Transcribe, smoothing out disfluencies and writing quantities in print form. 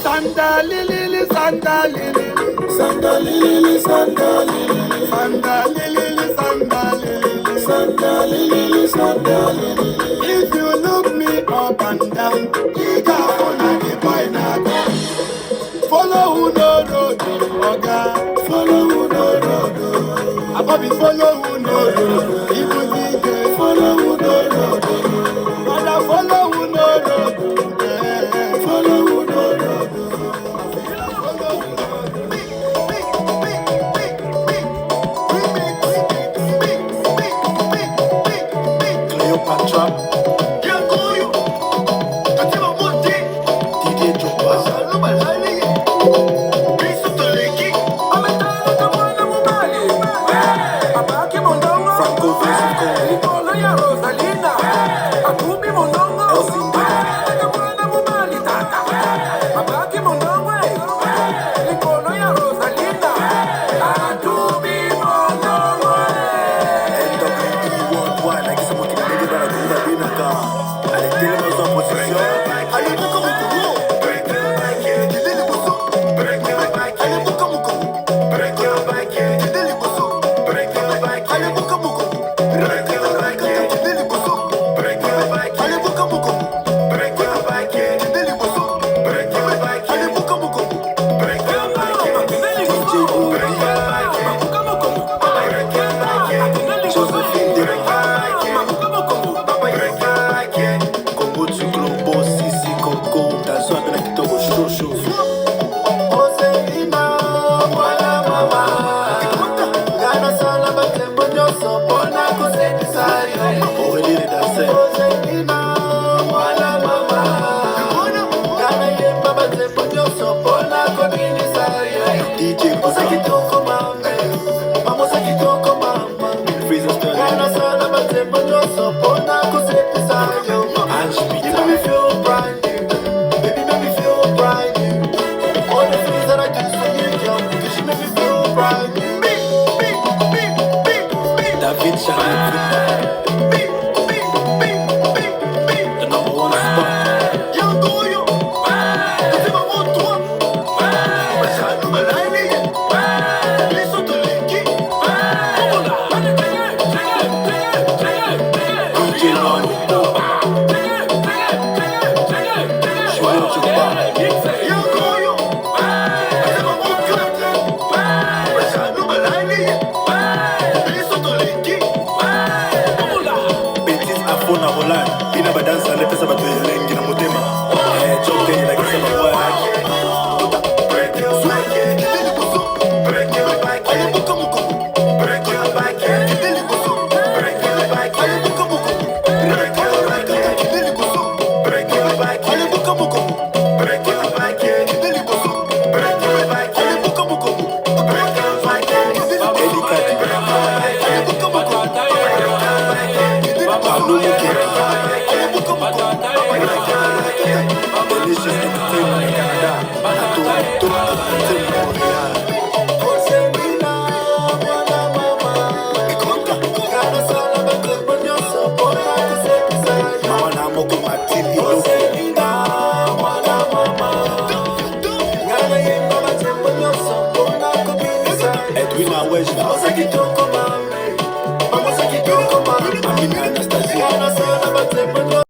Sandalili, sandalili, sandalili, sandalili, sandalili, sandalili, sandalili, sandalili. If you look me up and down, you got on the pineapple. Follow who no road, oga. Follow who no road. Abobi follow who no road. Even DJ follow who no road. Brother follow who no road. Follow who no road. Cleopatra, DJ Choppa, Franco Vesco,